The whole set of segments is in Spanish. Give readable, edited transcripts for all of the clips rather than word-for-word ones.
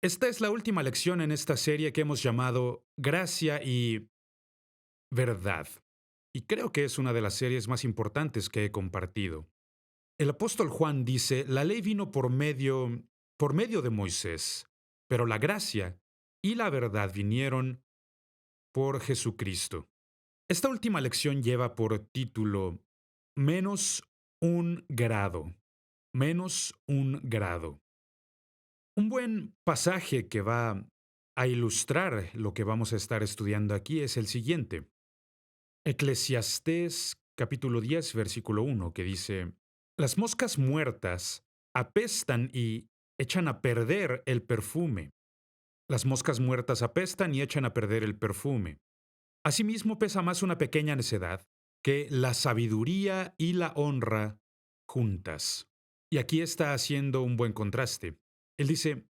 Esta es la última lección en esta serie que hemos llamado Gracia y Verdad. Y creo que es una de las series más importantes que he compartido. El apóstol Juan dice, la ley vino por medio de Moisés, pero la gracia y la verdad vinieron por Jesucristo. Esta última lección lleva por título Menos un grado. Menos un grado. Un buen pasaje que va a ilustrar lo que vamos a estar estudiando aquí es el siguiente. Eclesiastés capítulo 10, versículo 1, que dice, Las moscas muertas apestan y echan a perder el perfume. Las moscas muertas apestan y echan a perder el perfume. Asimismo pesa más una pequeña necedad que la sabiduría y la honra juntas. Y aquí está haciendo un buen contraste. Él dice,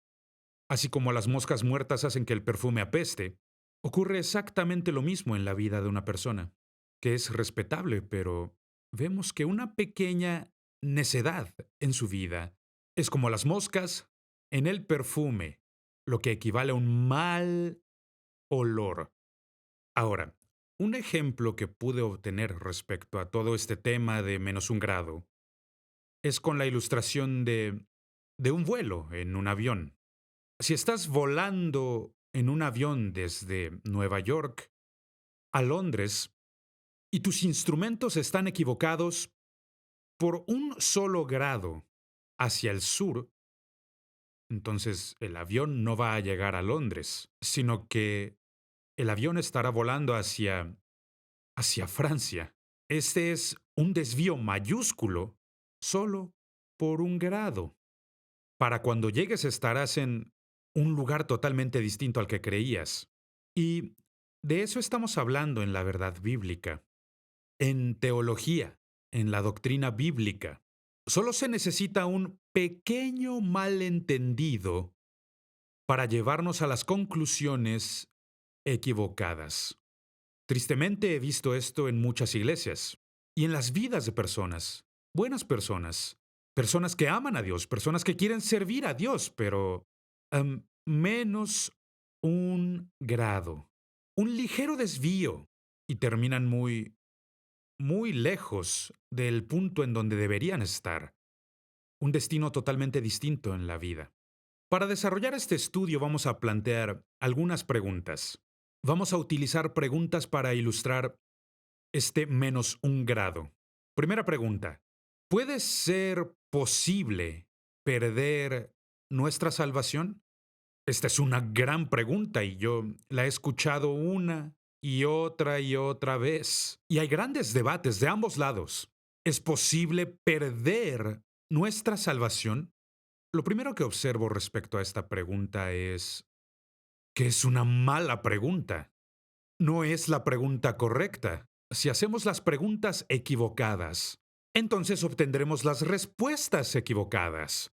así como las moscas muertas hacen que el perfume apeste, ocurre exactamente lo mismo en la vida de una persona, que es respetable, pero vemos que una pequeña necedad en su vida es como las moscas en el perfume, lo que equivale a un mal olor. Ahora, un ejemplo que pude obtener respecto a todo este tema de menos un grado es con la ilustración de un vuelo en un avión. Si estás volando en un avión desde Nueva York a Londres y tus instrumentos están equivocados por un solo grado hacia el sur, entonces el avión no va a llegar a Londres, sino que el avión estará volando hacia Francia. Este es un desvío mayúsculo solo por un grado. Para cuando llegues estarás en un lugar totalmente distinto al que creías. Y de eso estamos hablando en la verdad bíblica, en teología, en la doctrina bíblica. Solo se necesita un pequeño malentendido para llevarnos a las conclusiones equivocadas. Tristemente he visto esto en muchas iglesias y en las vidas de personas, buenas personas, personas que aman a Dios, personas que quieren servir a Dios, pero menos un grado, un ligero desvío y terminan muy, muy lejos del punto en donde deberían estar, un destino totalmente distinto en la vida. Para desarrollar este estudio vamos a plantear algunas preguntas. Vamos a utilizar preguntas para ilustrar este menos un grado. Primera pregunta. ¿Puede ser posible perder nuestra salvación? Esta es una gran pregunta y yo la he escuchado una y otra vez. Y hay grandes debates de ambos lados. ¿Es posible perder nuestra salvación? Lo primero que observo respecto a esta pregunta es que es una mala pregunta. No es la pregunta correcta. Si hacemos las preguntas equivocadas, entonces obtendremos las respuestas equivocadas.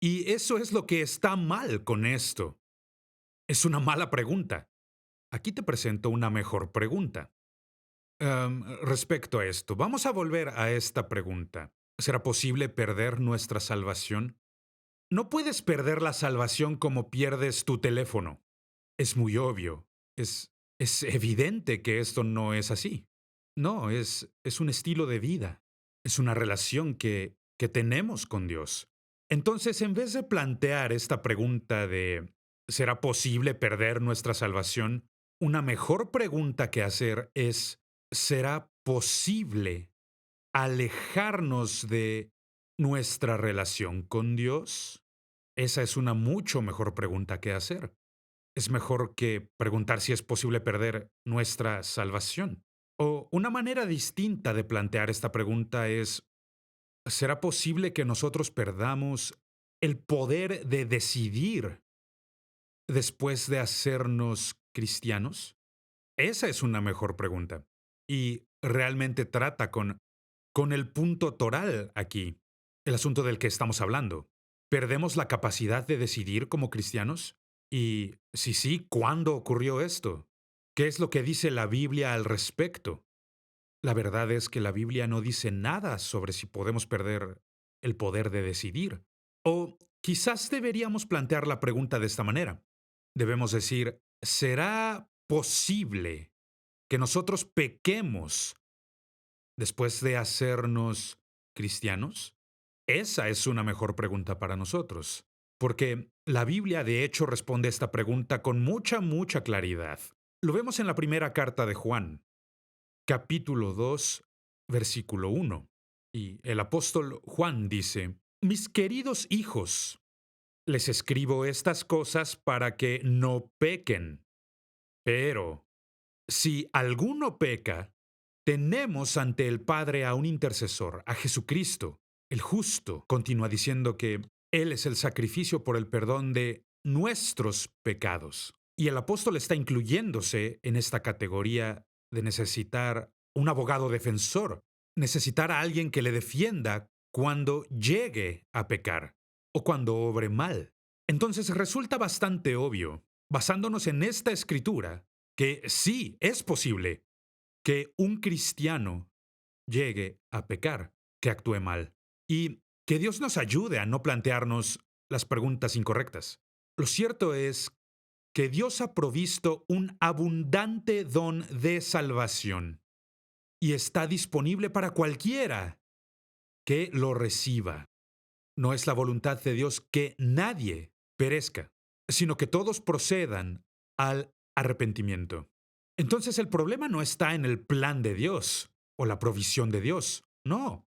Y eso es lo que está mal con esto. Es una mala pregunta. Aquí te presento una mejor pregunta. Respecto a esto, vamos a volver a esta pregunta. ¿Será posible perder nuestra salvación? No puedes perder la salvación como pierdes tu teléfono. Es muy obvio. Es evidente que esto no es así. No, es un estilo de vida. Es una relación que tenemos con Dios. Entonces, en vez de plantear esta pregunta de ¿será posible perder nuestra salvación? Una mejor pregunta que hacer es ¿será posible alejarnos de nuestra relación con Dios? Esa es una mucho mejor pregunta que hacer. Es mejor que preguntar si es posible perder nuestra salvación. O una manera distinta de plantear esta pregunta es, ¿será posible que nosotros perdamos el poder de decidir después de hacernos cristianos? Esa es una mejor pregunta. Y realmente trata con el punto toral aquí, el asunto del que estamos hablando. ¿Perdemos la capacidad de decidir como cristianos? Y si sí, ¿cuándo ocurrió esto? ¿Qué es lo que dice la Biblia al respecto? La verdad es que la Biblia no dice nada sobre si podemos perder el poder de decidir. O Quizás deberíamos plantear la pregunta de esta manera. Debemos decir, ¿será posible que nosotros pequemos después de hacernos cristianos? Esa es una mejor pregunta para nosotros, porque la Biblia de hecho responde a esta pregunta con mucha claridad. Lo vemos en la primera carta de Juan, capítulo 2, versículo 1. Y el apóstol Juan dice, Mis queridos hijos, les escribo estas cosas para que no pequen. Pero si alguno peca, tenemos ante el Padre a un intercesor, a Jesucristo, el justo. Continúa diciendo que Él es el sacrificio por el perdón de nuestros pecados. Y el apóstol está incluyéndose en esta categoría de necesitar un abogado defensor, necesitar a alguien que le defienda cuando llegue a pecar o cuando obre mal. Entonces resulta bastante obvio, basándonos en esta escritura, que sí es posible que un cristiano llegue a pecar, que actúe mal, y que Dios nos ayude a no plantearnos las preguntas incorrectas. Lo cierto es que Dios ha provisto un abundante don de salvación y está disponible para cualquiera que lo reciba. No es la voluntad de Dios que nadie perezca, sino que todos procedan al arrepentimiento. Entonces el problema no está en el plan de Dios o la provisión de Dios, no.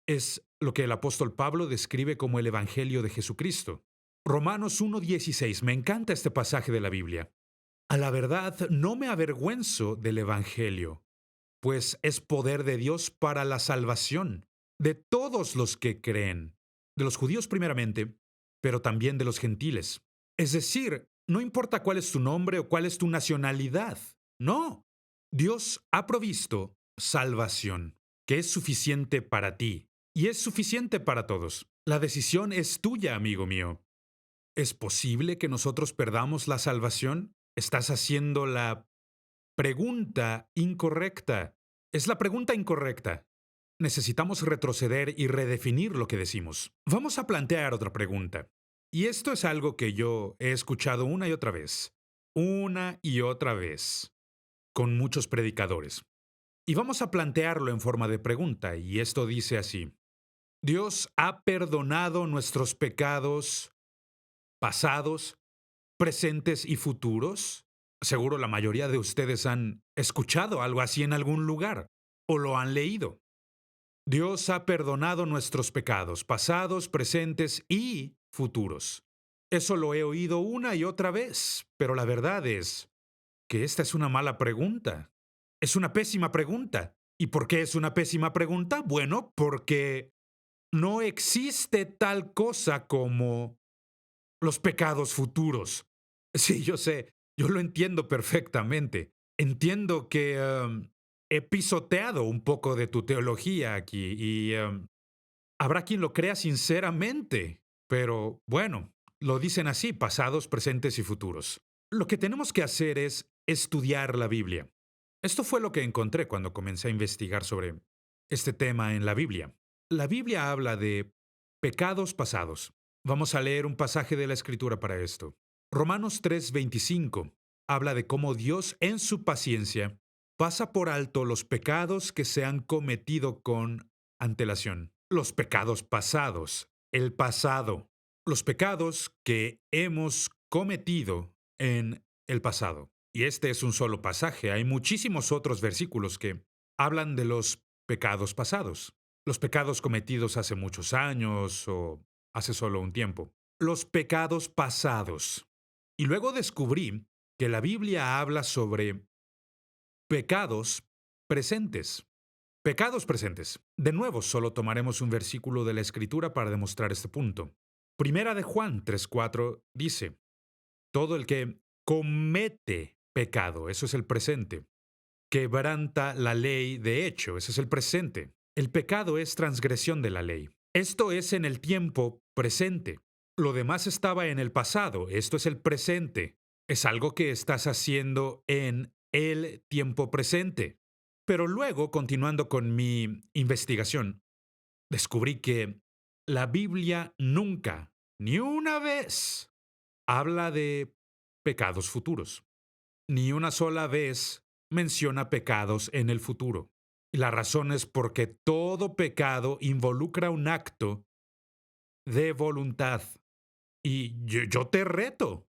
Es lo que el apóstol Pablo describe como el Evangelio de Jesucristo. Romanos 1:16, me encanta este pasaje de la Biblia. A la verdad, no me avergüenzo del Evangelio, pues es poder de Dios para la salvación de todos los que creen, de los judíos primeramente, pero también de los gentiles. Es decir, no importa cuál es tu nombre o cuál es tu nacionalidad, no. Dios ha provisto salvación, que es suficiente para ti y es suficiente para todos. La decisión es tuya, amigo mío. ¿Es posible que nosotros perdamos la salvación? Estás haciendo la pregunta incorrecta. Es la pregunta incorrecta. Necesitamos retroceder y redefinir lo que decimos. Vamos a plantear otra pregunta. Y esto es algo que yo he escuchado una y otra vez, con muchos predicadores. Y vamos a plantearlo en forma de pregunta, y esto dice así. ¿Dios ha perdonado nuestros pecados pasados, presentes y futuros? Seguro la mayoría de ustedes han escuchado algo así en algún lugar o lo han leído. Dios ha perdonado nuestros pecados, pasados, presentes y futuros. Eso lo he oído una y otra vez, pero la verdad es que esta es una mala pregunta. Es una pésima pregunta. ¿Y por qué es una pésima pregunta? Bueno, porque no existe tal cosa como los pecados futuros. Sí, yo sé, yo lo entiendo perfectamente. Entiendo que he pisoteado un poco de tu teología aquí y habrá quien lo crea sinceramente, pero bueno, lo dicen así, pasados, presentes y futuros. Lo que tenemos que hacer es estudiar la Biblia. Esto fue lo que encontré cuando comencé a investigar sobre este tema en la Biblia. La Biblia habla de pecados pasados. Vamos a leer un pasaje de la Escritura para esto. Romanos 3:25 habla de cómo Dios en su paciencia pasa por alto los pecados que se han cometido con antelación. Los pecados pasados, el pasado, los pecados que hemos cometido en el pasado. Y este es un solo pasaje. Hay muchísimos otros versículos que hablan de los pecados pasados. Los pecados cometidos hace muchos años o hace solo un tiempo. Los pecados pasados. Y luego descubrí que la Biblia habla sobre pecados presentes. Pecados presentes. De nuevo, solo tomaremos un versículo de la Escritura para demostrar este punto. Primera de Juan 3:4 dice, todo el que comete pecado, eso es el presente, quebranta la ley de hecho, ese es el presente. El pecado es transgresión de la ley. Esto es en el tiempo presente. Lo demás estaba en el pasado, esto es el presente. Es algo que estás haciendo en el tiempo presente. Pero luego, continuando con mi investigación, descubrí que la Biblia nunca ni una vez habla de pecados futuros. Ni una sola vez menciona pecados en el futuro. Y la razón es porque todo pecado involucra un acto de voluntad. Y yo te reto.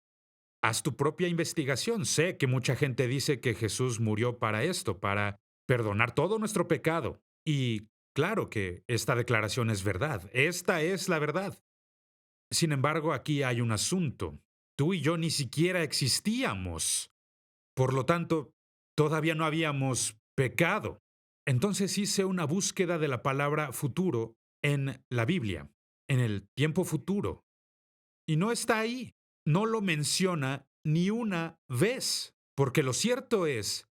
Haz tu propia investigación. Sé que mucha gente dice que Jesús murió para esto, para perdonar todo nuestro pecado. Y claro que esta declaración es verdad. Esta es la verdad. Sin embargo, aquí hay un asunto. Tú y yo ni siquiera existíamos. Por lo tanto, todavía no habíamos pecado. Entonces hice una búsqueda de la palabra futuro en la Biblia, en el tiempo futuro. Y no está ahí. No lo menciona ni una vez. Porque lo cierto es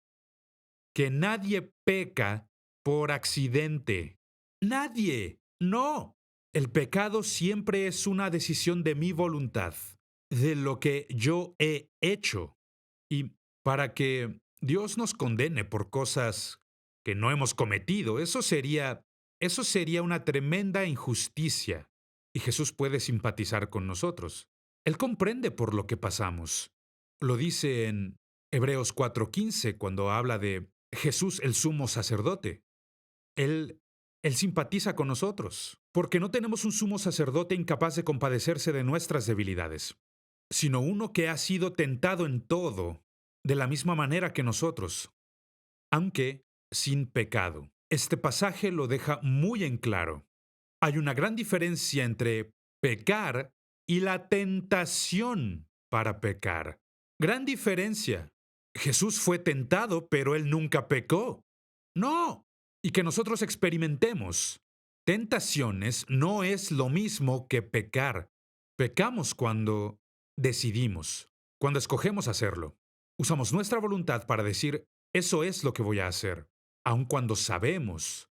que nadie peca por accidente. Nadie. No. El pecado siempre es una decisión de mi voluntad, de lo que yo he hecho. Y para que Dios nos condene por cosas que no hemos cometido, eso sería una tremenda injusticia. Y Jesús puede simpatizar con nosotros. Él comprende por lo que pasamos. Lo dice en Hebreos 4:15 cuando habla de Jesús el sumo sacerdote. Él, él simpatiza con nosotros, porque no tenemos un sumo sacerdote incapaz de compadecerse de nuestras debilidades, sino uno que ha sido tentado en todo, de la misma manera que nosotros, aunque sin pecado. Este pasaje lo deja muy en claro. Hay una gran diferencia entre pecar y la tentación para pecar. Gran diferencia. Jesús fue tentado, pero él nunca pecó. No. Y que nosotros experimentemos tentaciones no es lo mismo que pecar. Pecamos cuando decidimos, cuando escogemos hacerlo. Usamos nuestra voluntad para decir, eso es lo que voy a hacer, aun cuando sabemos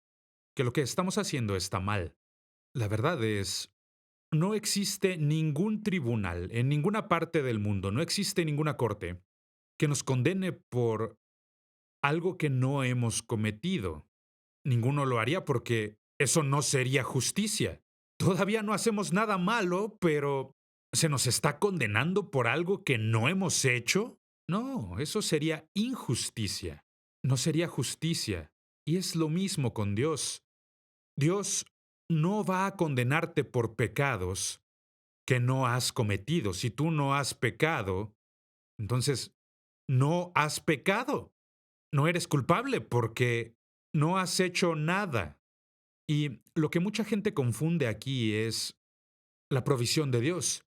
que lo que estamos haciendo está mal. La verdad es, no existe ningún tribunal en ninguna parte del mundo, no existe ninguna corte que nos condene por algo que no hemos cometido. Ninguno lo haría porque eso no sería justicia. Todavía no hacemos nada malo, pero ¿se nos está condenando por algo que no hemos hecho? No, eso sería injusticia. No sería justicia. Y es lo mismo con Dios. Dios no va a condenarte por pecados que no has cometido. Si tú no has pecado, entonces no has pecado. No eres culpable porque no has hecho nada. Y lo que mucha gente confunde aquí es la provisión de Dios.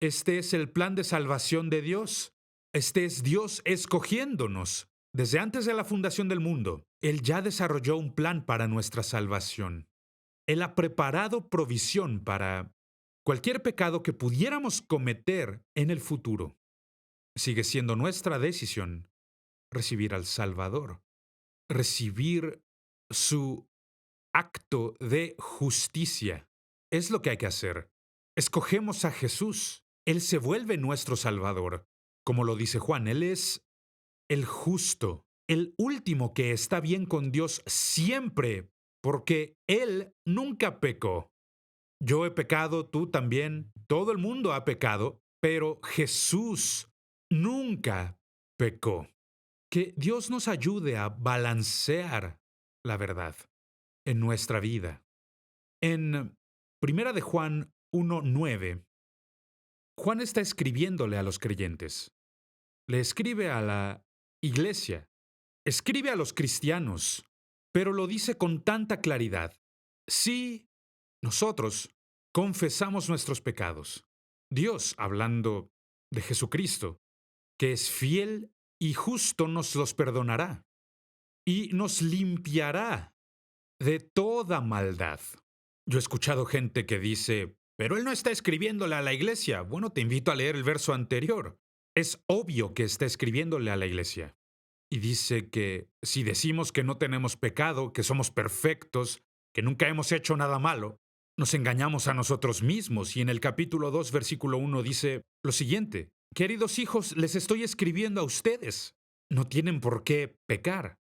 Este es el plan de salvación de Dios. Este es Dios escogiéndonos. Desde antes de la fundación del mundo, Él ya desarrolló un plan para nuestra salvación. Él ha preparado provisión para cualquier pecado que pudiéramos cometer en el futuro. Sigue siendo nuestra decisión recibir al Salvador, recibir su acto de justicia. Es lo que hay que hacer. Escogemos a Jesús. Él se vuelve nuestro Salvador. Como lo dice Juan, Él es el justo, el último que está bien con Dios siempre, porque Él nunca pecó. Yo he pecado, tú también, todo el mundo ha pecado, pero Jesús nunca pecó. Que Dios nos ayude a balancear la verdad en nuestra vida. En Primera de Juan 1:9, Juan está escribiéndole a los creyentes. Le escribe a la iglesia, escribe a los cristianos, pero lo dice con tanta claridad. Sí, nosotros confesamos nuestros pecados. Dios, hablando de Jesucristo, que es fiel y justo, nos los perdonará y nos limpiará de toda maldad. Yo he escuchado gente que dice, pero él no está escribiéndole a la iglesia. Bueno, te invito a leer el verso anterior. Es obvio que está escribiéndole a la iglesia. Y dice que si decimos que no tenemos pecado, que somos perfectos, que nunca hemos hecho nada malo, nos engañamos a nosotros mismos. Y en el capítulo 2, versículo 1 dice lo siguiente: queridos hijos, les estoy escribiendo a ustedes. No tienen por qué pecar.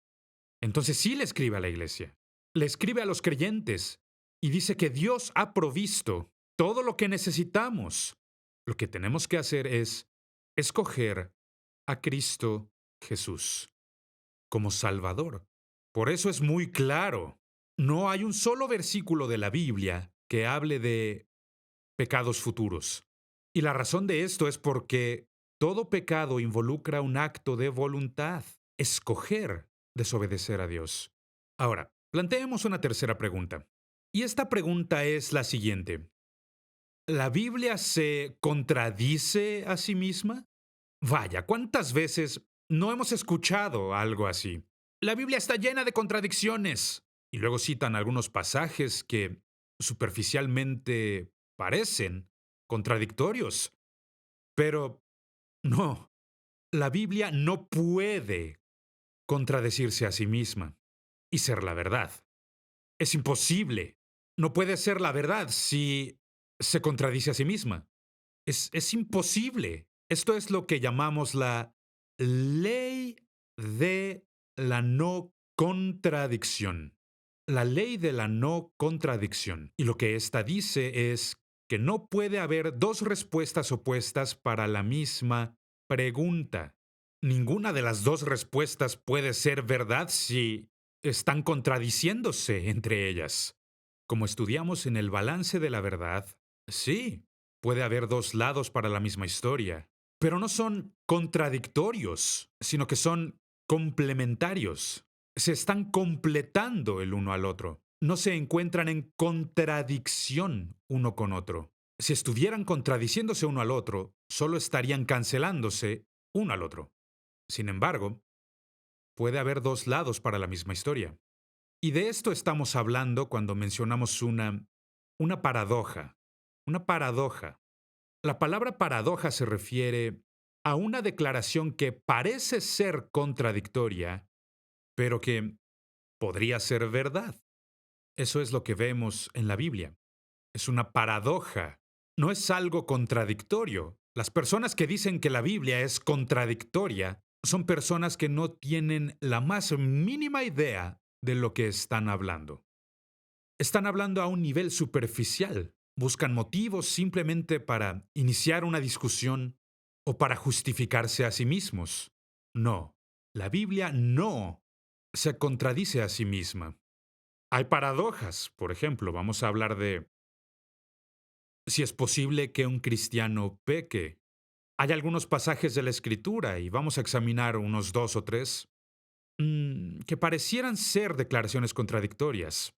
Entonces sí le escribe a la iglesia. Le escribe a los creyentes y dice que Dios ha provisto todo lo que necesitamos. Lo que tenemos que hacer es escoger a Cristo Jesús como Salvador. Por eso es muy claro. No hay un solo versículo de la Biblia que hable de pecados futuros. Y la razón de esto es porque todo pecado involucra un acto de voluntad, escoger desobedecer a Dios. Ahora, planteemos una tercera pregunta. Y esta pregunta es la siguiente. ¿La Biblia se contradice a sí misma? Vaya, ¿cuántas veces no hemos escuchado algo así? La Biblia está llena de contradicciones. Y luego citan algunos pasajes que superficialmente parecen contradictorios. Pero no, la Biblia no puede contradecirse a sí misma y ser la verdad. Es imposible. No puede ser la verdad si se contradice a sí misma. Es imposible. Esto es lo que llamamos la ley de la no contradicción. La ley de la no contradicción. Y lo que ésta dice es que no puede haber dos respuestas opuestas para la misma pregunta. Ninguna de las dos respuestas puede ser verdad si están contradiciéndose entre ellas. Como estudiamos en el balance de la verdad, sí, puede haber dos lados para la misma historia, pero no son contradictorios, sino que son complementarios. Se están completando el uno al otro. No se encuentran en contradicción uno con otro. Si estuvieran contradiciéndose uno al otro, solo estarían cancelándose uno al otro. Sin embargo, puede haber dos lados para la misma historia. Y de esto estamos hablando cuando mencionamos una paradoja. Una paradoja. La palabra paradoja se refiere a una declaración que parece ser contradictoria, pero que podría ser verdad. Eso es lo que vemos en la Biblia. Es una paradoja. No es algo contradictorio. Las personas que dicen que la Biblia es contradictoria son personas que no tienen la más mínima idea de lo que están hablando. Están hablando a un nivel superficial. Buscan motivos simplemente para iniciar una discusión o para justificarse a sí mismos. No, la Biblia no se contradice a sí misma. Hay paradojas. Por ejemplo, vamos a hablar de si es posible que un cristiano peque. Hay algunos pasajes de la Escritura, y vamos a examinar unos dos o tres, que parecieran ser declaraciones contradictorias.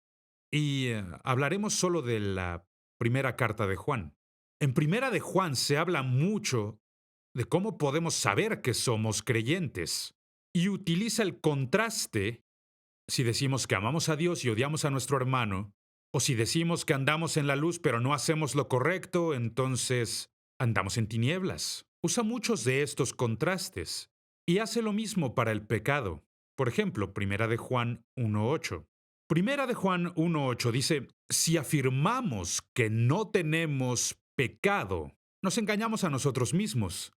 Y hablaremos solo de la primera carta de Juan. En primera de Juan se habla mucho de cómo podemos saber que somos creyentes y utiliza el contraste si decimos que amamos a Dios y odiamos a nuestro hermano, o si decimos que andamos en la luz pero no hacemos lo correcto, entonces andamos en tinieblas. Usa muchos de estos contrastes y hace lo mismo para el pecado. Por ejemplo, Primera de Juan 1:8. Primera de Juan 1:8 dice, si afirmamos que no tenemos pecado, nos engañamos a nosotros mismos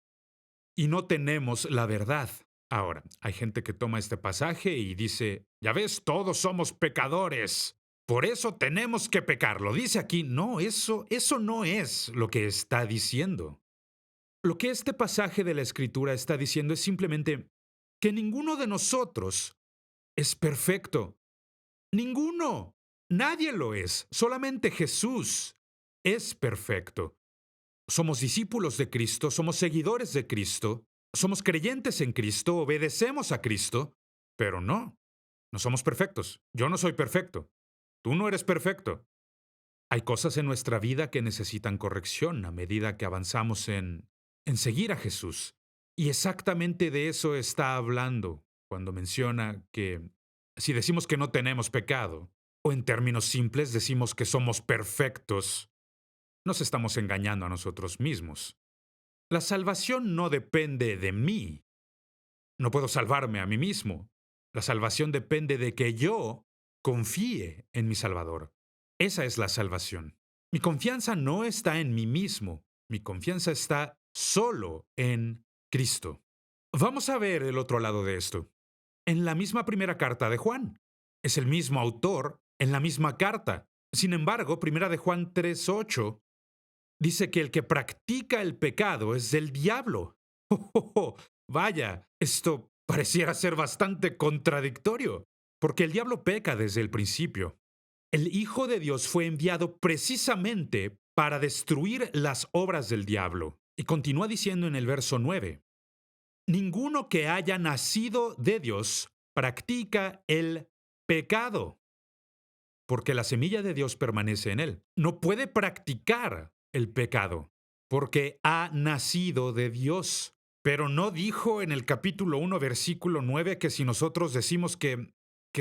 y no tenemos la verdad. Ahora, hay gente que toma este pasaje y dice, ya ves, todos somos pecadores. Por eso tenemos que pecar. Lo dice aquí. No, eso no es lo que está diciendo. Lo que este pasaje de la Escritura está diciendo es simplemente que ninguno de nosotros es perfecto. Ninguno. Nadie lo es. Solamente Jesús es perfecto. Somos discípulos de Cristo, somos seguidores de Cristo, somos creyentes en Cristo, obedecemos a Cristo, pero no somos perfectos. Yo no soy perfecto. Tú no eres perfecto. Hay cosas en nuestra vida que necesitan corrección a medida que avanzamos en seguir a Jesús. Y exactamente de eso está hablando cuando menciona que si decimos que no tenemos pecado, o en términos simples decimos que somos perfectos, nos estamos engañando a nosotros mismos. La salvación no depende de mí. No puedo salvarme a mí mismo. La salvación depende de que yo confíe en mi Salvador. Esa es la salvación. Mi confianza no está en mí mismo. Mi confianza está solo en Cristo. Vamos a ver el otro lado de esto. En la misma primera carta de Juan. Es el mismo autor en la misma carta. Sin embargo, primera de Juan 3:8 Dice que el que practica el pecado es del diablo. ¡Oh, oh, oh! Vaya, esto pareciera ser bastante contradictorio, porque el diablo peca desde el principio. El Hijo de Dios fue enviado precisamente para destruir las obras del diablo. Y continúa diciendo en el verso 9, ninguno que haya nacido de Dios practica el pecado, porque la semilla de Dios permanece en él. No puede practicar el pecado, porque ha nacido de Dios. Pero no dijo en el capítulo 1, versículo 9, que si nosotros decimos que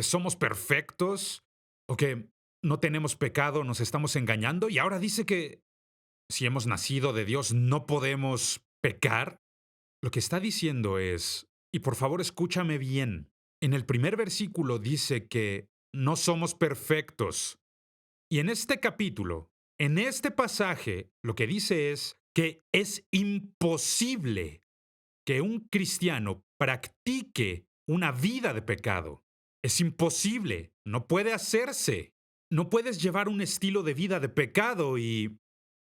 somos perfectos o que no tenemos pecado, nos estamos engañando. Y ahora dice que si hemos nacido de Dios, no podemos pecar. Lo que está diciendo es, y por favor escúchame bien, en el primer versículo dice que no somos perfectos. Y en este capítulo, en este pasaje, lo que dice es que es imposible que un cristiano practique una vida de pecado. Es imposible, no puede hacerse. No puedes llevar un estilo de vida de pecado y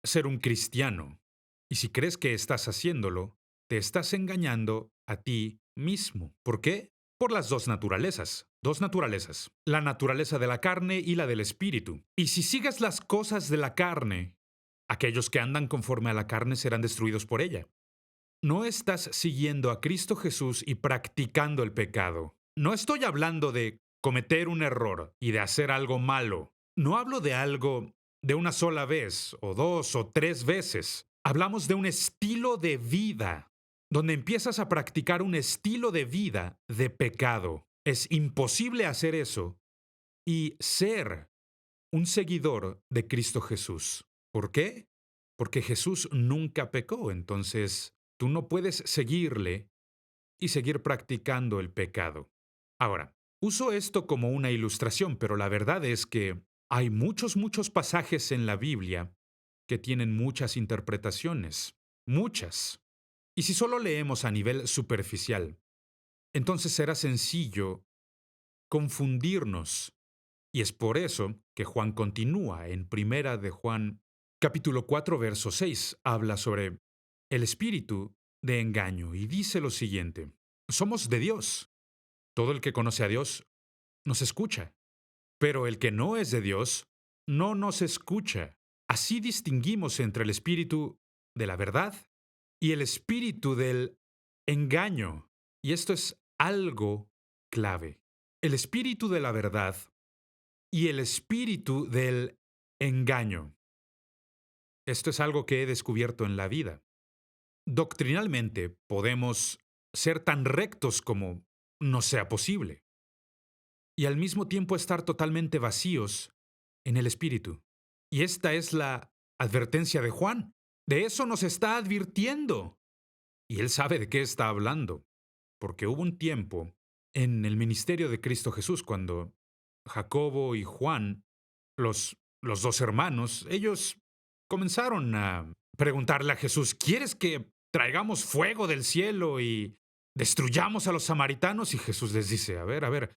ser un cristiano. Y si crees que estás haciéndolo, te estás engañando a ti mismo. ¿Por qué? Por las dos naturalezas. Dos naturalezas. La naturaleza de la carne y la del espíritu. Y si sigues las cosas de la carne, aquellos que andan conforme a la carne serán destruidos por ella. No estás siguiendo a Cristo Jesús y practicando el pecado. No estoy hablando de cometer un error y de hacer algo malo. No hablo de algo de una sola vez, o dos, o tres veces. Hablamos de un estilo de vida, donde empiezas a practicar un estilo de vida de pecado. Es imposible hacer eso y ser un seguidor de Cristo Jesús. ¿Por qué? Porque Jesús nunca pecó, entonces tú no puedes seguirle y seguir practicando el pecado. Ahora, uso esto como una ilustración, pero la verdad es que hay muchos pasajes en la Biblia que tienen muchas interpretaciones, muchas. Y si solo leemos a nivel superficial, entonces será sencillo confundirnos. Y es por eso que Juan continúa en Primera de Juan, capítulo 4, verso 6. Habla sobre el espíritu de engaño y dice lo siguiente: somos de Dios. Todo el que conoce a Dios nos escucha, pero el que no es de Dios no nos escucha. Así distinguimos entre el espíritu de la verdad y el espíritu del engaño. Y esto es algo clave. El espíritu de la verdad y el espíritu del engaño. Esto es algo que he descubierto en la vida. Doctrinalmente podemos ser tan rectos como nos sea posible y al mismo tiempo estar totalmente vacíos en el espíritu. Y esta es la advertencia de Juan. De eso nos está advirtiendo. Y él sabe de qué está hablando, porque hubo un tiempo en el ministerio de Cristo Jesús cuando Jacobo y Juan, los dos hermanos, ellos comenzaron a preguntarle a Jesús: ¿quieres que traigamos fuego del cielo y destruyamos a los samaritanos? Y Jesús les dice: a ver,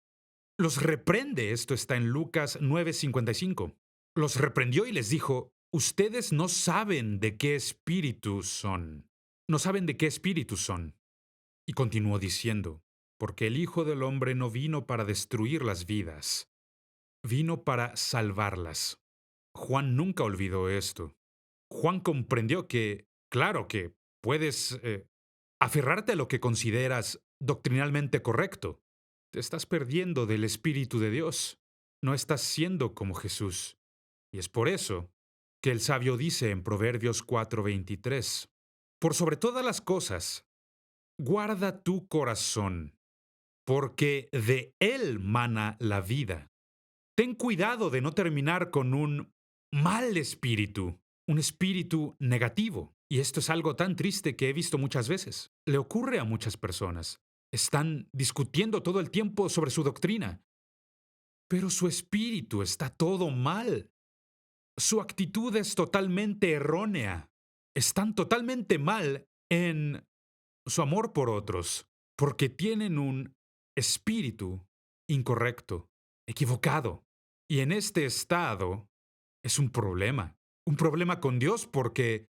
los reprende. Esto está en Lucas 9:55. Los reprendió y les dijo: ustedes no saben de qué espíritu son. No saben de qué espíritu son. Y continuó diciendo: porque el Hijo del Hombre no vino para destruir las vidas, vino para salvarlas. Juan nunca olvidó esto. Juan comprendió que, claro que puedes aferrarte a lo que consideras doctrinalmente correcto. Te estás perdiendo del Espíritu de Dios. No estás siendo como Jesús. Y es por eso que el sabio dice en Proverbios 4:23, por sobre todas las cosas, guarda tu corazón, porque de él mana la vida. Ten cuidado de no terminar con un mal espíritu, un espíritu negativo. Y esto es algo tan triste que he visto muchas veces. Le ocurre a muchas personas. Están discutiendo todo el tiempo sobre su doctrina, pero su espíritu está todo mal. Su actitud es totalmente errónea. Están totalmente mal en su amor por otros, porque tienen un espíritu incorrecto, equivocado. Y en este estado es un problema. un problema con Dios porque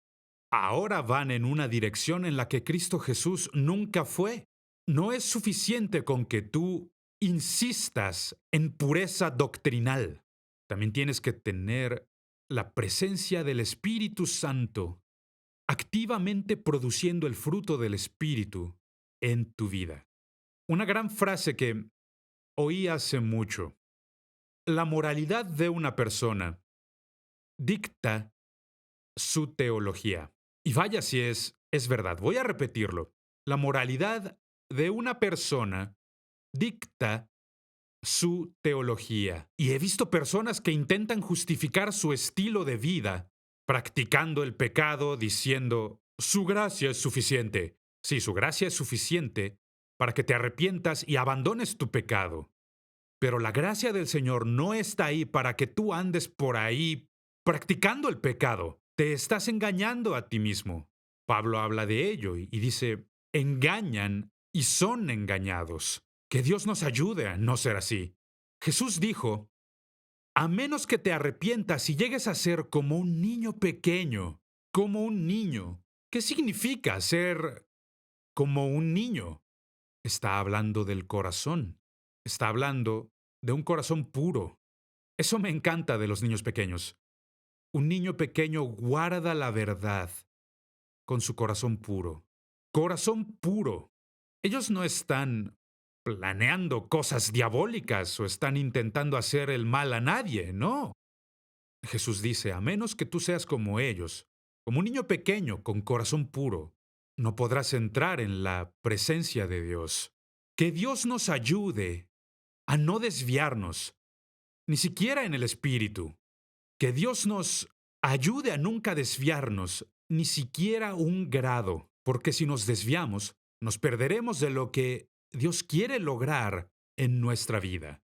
ahora van en una dirección en la que Cristo Jesús nunca fue. No es suficiente con que tú insistas en pureza doctrinal. También tienes que tener la presencia del Espíritu Santo activamente produciendo el fruto del Espíritu en tu vida. Una gran frase que oí hace mucho. La moralidad de una persona dicta su teología. Y vaya si es verdad. Voy a repetirlo. La moralidad de una persona dicta su teología. Y he visto personas que intentan justificar su estilo de vida practicando el pecado diciendo, su gracia es suficiente. Sí, su gracia es suficiente para que te arrepientas y abandones tu pecado. Pero la gracia del Señor no está ahí para que tú andes por ahí practicando el pecado. Te estás engañando a ti mismo. Pablo habla de ello y dice, engañan y son engañados. Que Dios nos ayude a no ser así. Jesús dijo, a menos que te arrepientas y llegues a ser como un niño pequeño, como un niño. ¿Qué significa ser como un niño? Está hablando del corazón. Está hablando de un corazón puro. Eso me encanta de los niños pequeños. Un niño pequeño guarda la verdad con su corazón puro. Corazón puro. Ellos no están planeando cosas diabólicas o están intentando hacer el mal a nadie, no. Jesús dice, a menos que tú seas como ellos, como un niño pequeño con corazón puro, no podrás entrar en la presencia de Dios. Que Dios nos ayude a no desviarnos, ni siquiera en el espíritu. Que Dios nos ayude a nunca desviarnos, ni siquiera un grado, porque si nos desviamos, nos perderemos de lo que Dios quiere lograr en nuestra vida.